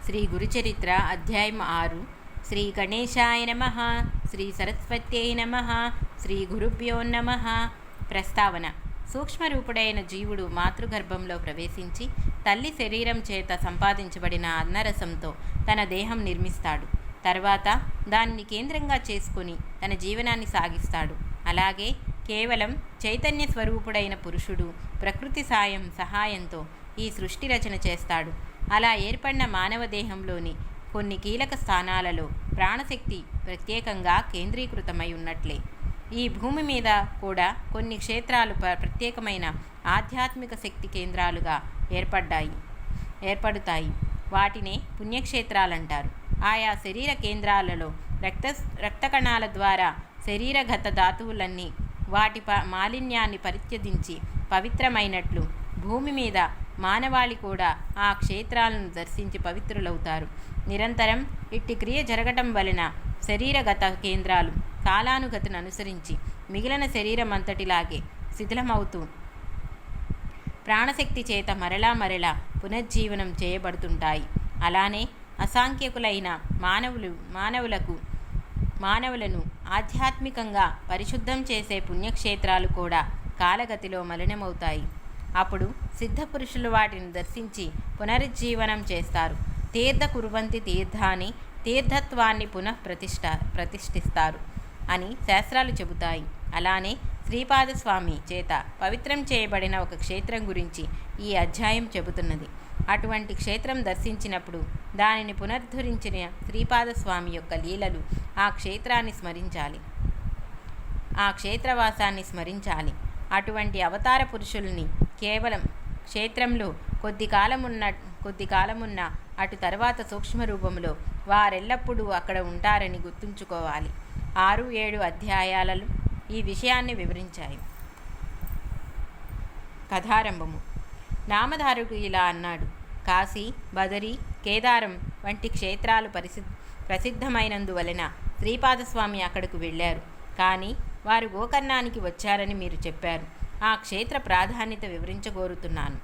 శ్రీ గురుచరిత్ర అధ్యాయం 6. శ్రీ గణేశాయ నమః. శ్రీ సరస్వత్యై నమః. శ్రీ గురుభ్యో నమః. ప్రస్తావన. సూక్ష్మరూపుడైన జీవుడు మాతృగర్భంలో ప్రవేశించి తల్లి శరీరం చేత సంపాదించబడిన అన్నరసంతో తన దేహం నిర్మిస్తాడు. తర్వాత దానిని కేంద్రంగా చేసుకుని తన జీవనాన్ని సాగిస్తాడు. అలాగే కేవలం చైతన్య స్వరూపుడైన పురుషుడు ప్రకృతి సహాయంతో ఈ సృష్టి రచన చేస్తాడు. అలా ఏర్పడిన మానవ దేహంలోని కొన్ని కీలక స్థానాలలో ప్రాణశక్తి ప్రత్యేకంగా కేంద్రీకృతమై ఉన్నట్లే ఈ భూమి మీద కూడా కొన్ని క్షేత్రాలు ప్రత్యేకమైన ఆధ్యాత్మిక శక్తి కేంద్రాలుగా ఏర్పడుతాయి. వాటినే పుణ్యక్షేత్రాలంటారు. ఆయా శరీర కేంద్రాలలో రక్త కణాల ద్వారా శరీరగత ధాతువులన్నీ వాటి మాలిన్యాన్ని పరిత్యజించి పవిత్రమైనట్లు భూమి మీద మానవాళి కూడా ఆ క్షేత్రాలను దర్శించి పవిత్రులవుతారు. నిరంతరం ఇట్టి క్రియ జరగటం వలన శరీరగత కేంద్రాలు కాలానుగతిని అనుసరించి మిగిలిన శరీరం అంతటిలాగే శిథిలమవుతూ ప్రాణశక్తి చేత మరలా పునర్జీవనం చేయబడుతుంటాయి. అలానే అసాంఖ్యకులైన మానవులను ఆధ్యాత్మికంగా పరిశుద్ధం చేసే పుణ్యక్షేత్రాలు కూడా కాలగతిలో మలినమవుతాయి. అప్పుడు సిద్ధపురుషులు వాటిని దర్శించి పునరుజ్జీవనం చేస్తారు. తీర్థ కుర్వంతి తీర్థాన్ని, తీర్థత్వాన్ని ప్రతిష్ఠిస్తారు అని శాస్త్రాలు చెబుతాయి. అలానే శ్రీపాదస్వామి చేత పవిత్రం చేయబడిన ఒక క్షేత్రం గురించి ఈ అధ్యాయం చెబుతున్నది. అటువంటి క్షేత్రం దర్శించినప్పుడు దానిని పునరుద్ధరించిన శ్రీపాదస్వామి యొక్క లీలలు ఆ క్షేత్రాన్ని స్మరించాలి, ఆ క్షేత్రవాసాన్ని స్మరించాలి. అటువంటి అవతార పురుషుల్ని కేవలం క్షేత్రంలో కొద్ది కాలమున్న అటు తర్వాత సూక్ష్మ రూపంలో వారెల్లప్పుడూ అక్కడ ఉంటారని గుర్తుంచుకోవాలి. 6-7 అధ్యాయాలలో ఈ విషయాన్ని వివరించాయి. కథారంభము. నామధారుడు ఇలా అన్నాడు. కాశీ, బదరి, కేదారం వంటి క్షేత్రాలు ప్రసిద్ధమైనందువలన శ్రీపాదస్వామి అక్కడకు వెళ్ళారు. కానీ వారు గోకర్ణానికి వచ్చారని మీరు చెప్పారు. ఆ క్షేత్ర ప్రాధాన్యత వివరించగోరుతున్నాను.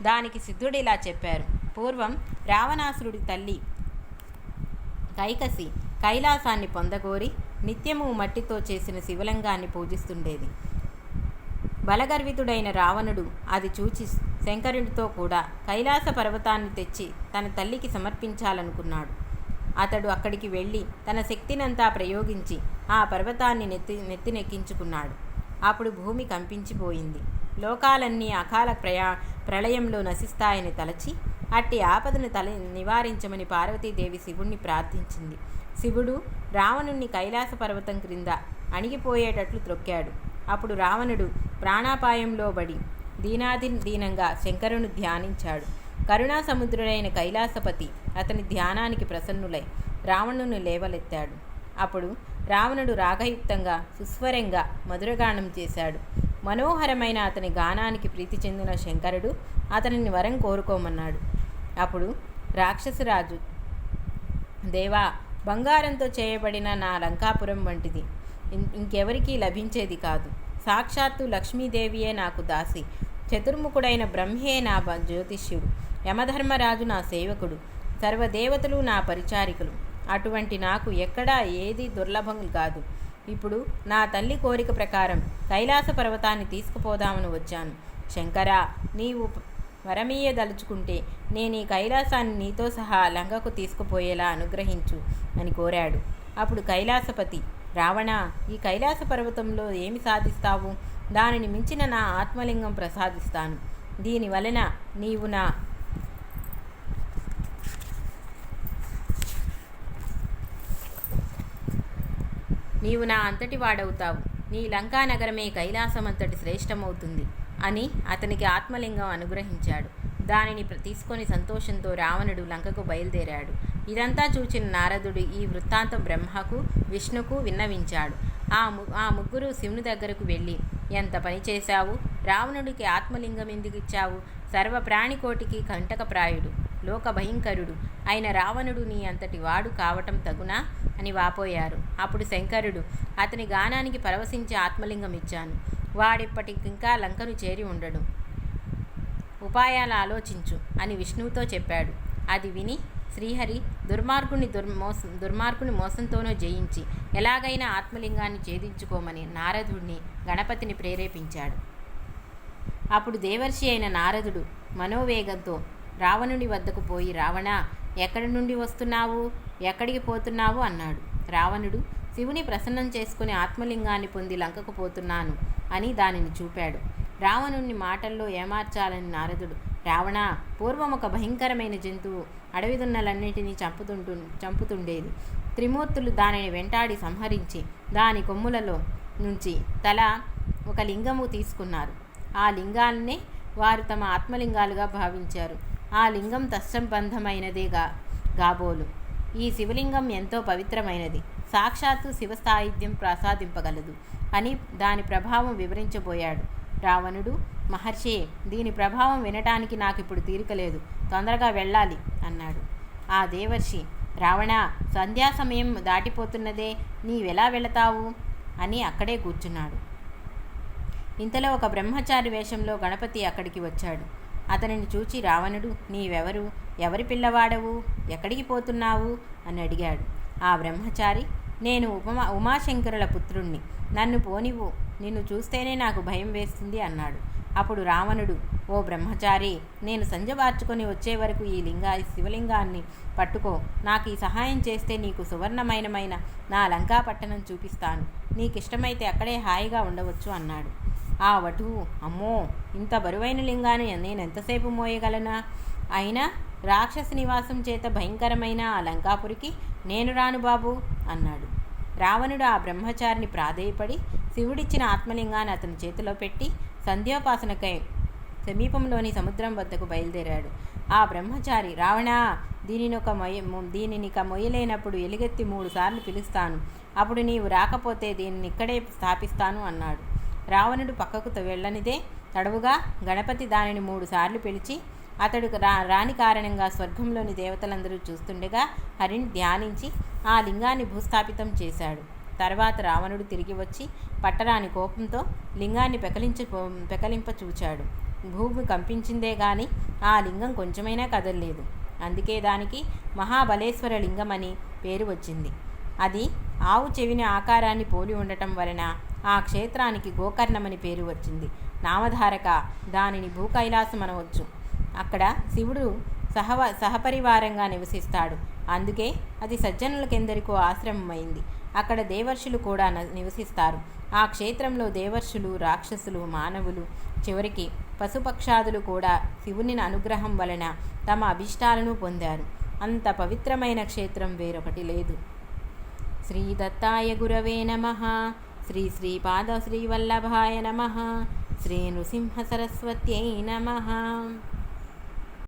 దానికి సిద్ధుడు ఇలా చెప్పారు. పూర్వం రావణాసురుడి తల్లి కైకసి కైలాసాన్ని పొందగోరి నిత్యము మట్టితో చేసిన శివలింగాన్ని పూజిస్తుండేది. బలగర్వితుడైన రావణుడు అది చూచి శంకరుడితో కూడా కైలాస పర్వతాన్ని తెచ్చి తన తల్లికి సమర్పించాలనుకున్నాడు. అతడు అక్కడికి వెళ్ళి తన శక్తినంతా ప్రయోగించి ఆ పర్వతాన్ని నెత్తినెక్కించుకున్నాడు. అప్పుడు భూమి కంపించిపోయింది. లోకాలన్నీ అకాల ప్రళయంలో నశిస్తాయని తలచి అట్టి ఆపదను నివారించమని పార్వతీదేవి శివుణ్ణి ప్రార్థించింది. శివుడు రావణుణ్ణి కైలాస పర్వతం క్రింద అణిగిపోయేటట్లు త్రొక్కాడు. అప్పుడు రావణుడు ప్రాణాపాయంలో పడి దీనంగా శంకరుని ధ్యానించాడు. కరుణా సముద్రుడైన కైలాసపతి అతని ధ్యానానికి ప్రసన్నులై రావణుని లేవలెత్తాడు. అప్పుడు రావణుడు రాగయుక్తంగా సుస్వరంగా మధురగానం చేశాడు. మనోహరమైన అతని గానానికి ప్రీతి చెందిన శంకరుడు అతనిని వరం కోరుకోమన్నాడు. అప్పుడు రాక్షసరాజు, దేవా, బంగారంతో చేయబడిన నా లంకాపురం వంటిది ఇంకెవరికీ లభించేది కాదు. సాక్షాత్తు లక్ష్మీదేవియే నాకు దాసి, చతుర్ముఖుడైన బ్రహ్మే నా జ్యోతిష్యుడు, యమధర్మరాజు నా సేవకుడు, సర్వదేవతలు నా పరిచారికులు. అటువంటి నాకు ఎక్కడా ఏది దుర్లభం కాదు. ఇప్పుడు నా తల్లి కోరిక ప్రకారం కైలాస పర్వతాన్ని తీసుకుపోదామని వచ్చాను. శంకరా, నీవు వరమీయదలుచుకుంటే నేను ఈ కైలాసాన్ని నీతో సహా లంకకు తీసుకుపోయేలా అనుగ్రహించు అని కోరాడు. అప్పుడు కైలాసపతి, రావణ, ఈ కైలాస పర్వతంలో ఏమి సాధిస్తావు? దానిని మించిన నా ఆత్మలింగం ప్రసాదిస్తాను. దీనివలన నీవు నా అంతటి వాడవుతావు. నీ లంకా నగరమే కైలాసమంతటి శ్రేష్టమవుతుంది అని అతనికి ఆత్మలింగం అనుగ్రహించాడు. దానిని తీసుకొని సంతోషంతో రావణుడు లంకకు బయలుదేరాడు. ఇదంతా చూచిన నారదుడు ఈ వృత్తాంతం బ్రహ్మకు, విష్ణుకు విన్నవించాడు. ఆ ముగ్గురు శివుని దగ్గరకు వెళ్ళి, ఎంత పని చేశావు? రావణుడికి ఆత్మలింగం ఎందుకు ఇచ్చావు? సర్వ ప్రాణికోటికి కంటకప్రాయుడు, లోక భయంకరుడు అయిన రావణుడు నీ అంతటి వాడు కావటం తగునా అని వాపోయారు. అప్పుడు శంకరుడు, అతని గానానికి పరవశించి ఆత్మలింగం ఇచ్చాను. వాడిప్పటికింకా లంకను చేరి ఉండడు. ఉపాయాలు ఆలోచించు అని విష్ణువుతో చెప్పాడు. అది విని శ్రీహరి దుర్మార్గుని మోసంతోనూ జయించి ఎలాగైనా ఆత్మలింగాన్ని ఛేదించుకోమని నారదుడిని గణపతిని ప్రేరేపించాడు. అప్పుడు దేవర్షి అయిన నారదుడు మనోవేగంతో రావణుడి వద్దకు పోయి, రావణ, ఎక్కడి నుండి వస్తున్నావు, ఎక్కడికి పోతున్నావు అన్నాడు. రావణుడు శివుని ప్రసన్నం చేసుకుని ఆత్మలింగాన్ని పొంది లంకకు పోతున్నాను అని దానిని చూపాడు. రావణుని మాటల్లో ఏమార్చాలని నారదుడు, రావణ, పూర్వం ఒక భయంకరమైన జంతువు అడవిదున్నలన్నిటినీ చంపుతుండేది. త్రిమూర్తులు దానిని వెంటాడి సంహరించి దాని కొమ్ములలో నుంచి తల ఒక లింగము తీసుకున్నారు. ఆ లింగాన్నే వారు తమ ఆత్మలింగాలుగా భావించారు. ఆ లింగం తత్సంబంధమైనదేగా కాబోలు. ఈ శివలింగం ఎంతో పవిత్రమైనది, సాక్షాత్తు శివ సాయుధ్యం ప్రసాదింపగలదు అని దాని ప్రభావం వివరించబోయాడు. రావణుడు, మహర్షే, దీని ప్రభావం వినటానికి నాకిప్పుడు తీరికలేదు, తొందరగా వెళ్ళాలి అన్నాడు. ఆ దేవర్షి, రావణ, సంధ్యా సమయం దాటిపోతున్నదే, నీవెలా వెళతావు అని అక్కడే కూర్చున్నాడు. ఇంతలో ఒక బ్రహ్మచారి వేషంలో గణపతి అక్కడికి వచ్చాడు. అతనిని చూచి రావణుడు, నీవెవరు, ఎవరి పిల్లవాడవు, ఎక్కడికి పోతున్నావు అని అడిగాడు. ఆ బ్రహ్మచారి, నేను ఉమాశంకరుల పుత్రుణ్ణి, నన్ను పోనివ్వు, నిన్ను చూస్తేనే నాకు భయం వేస్తుంది అన్నాడు. అప్పుడు రావణుడు, ఓ బ్రహ్మచారి, నేను సంజవార్చుకొని వచ్చే వరకు ఈ శివలింగాన్ని పట్టుకో, నాకు ఈ సహాయం చేస్తే నీకు సువర్ణమయమైన నా లంకా పట్టణం చూపిస్తాను, నీకిష్టమైతే అక్కడే హాయిగా ఉండవచ్చు అన్నాడు. ఆ వటువు, అమ్మో, ఇంత బరువైన లింగాన్ని నేను ఎంతసేపు మోయగలనా, అయినా రాక్షస నివాసం చేత భయంకరమైన ఆ లంకాపురికి నేను రాను బాబు అన్నాడు. రావణుడు ఆ బ్రహ్మచారిని ప్రాధేయపడి శివుడిచ్చిన ఆత్మలింగాన్ని అతని చేతిలో పెట్టి సంధ్యోపాసనకై సమీపంలోని సముద్రం వద్దకు బయలుదేరాడు. ఆ బ్రహ్మచారి, రావణా, దీనినిక మొయ్యలేనప్పుడు ఎలుగెత్తి 3 సార్లు పిలుస్తాను, అప్పుడు నీవు రాకపోతే దీనిని ఇక్కడే స్థాపిస్తాను అన్నాడు. రావణుడు పక్కకు వెళ్ళనిదే తడవుగా గణపతి దానిని 3 సార్లు పిలిచి అతడు రాని కారణంగా స్వర్గంలోని దేవతలందరూ చూస్తుండగా హరిని ధ్యానించి ఆ లింగాన్ని భూస్థాపితం చేశాడు. తర్వాత రావణుడు తిరిగి వచ్చి పట్టరాని కోపంతో లింగాన్ని పెకలింప చూచాడు. భూమి కంపించిందే గాని ఆ లింగం కొంచెమైనా కదలలేదు. అందుకే దానికి మహాబలేశ్వర లింగం అని పేరు వచ్చింది. అది ఆవు చెవిని ఆకారాన్ని పోలి ఉండటం వలన ఆ క్షేత్రానికి గోకర్ణమని పేరు వచ్చింది. నామధారక, దానిని భూకైలాసం అనవచ్చు. అక్కడ శివుడు సహపరివారంగా నివసిస్తాడు. అందుకే అది సజ్జనులకెందరికో ఆశ్రమమైంది. అక్కడ దేవర్షులు కూడా నివసిస్తారు. ఆ క్షేత్రంలో దేవర్షులు, రాక్షసులు, మానవులు, చివరికి పశుపక్షాదులు కూడా శివుని అనుగ్రహం వలన తమ అభిష్టాలను పొందారు. అంత పవిత్రమైన క్షేత్రం వేరొకటి లేదు. శ్రీ దత్తాయ గురవే నమః. శ్రీ శ్రీపాద శ్రీవల్లభాయ నమః. శ్రీ నృసింహ సరస్వత్యై నమః.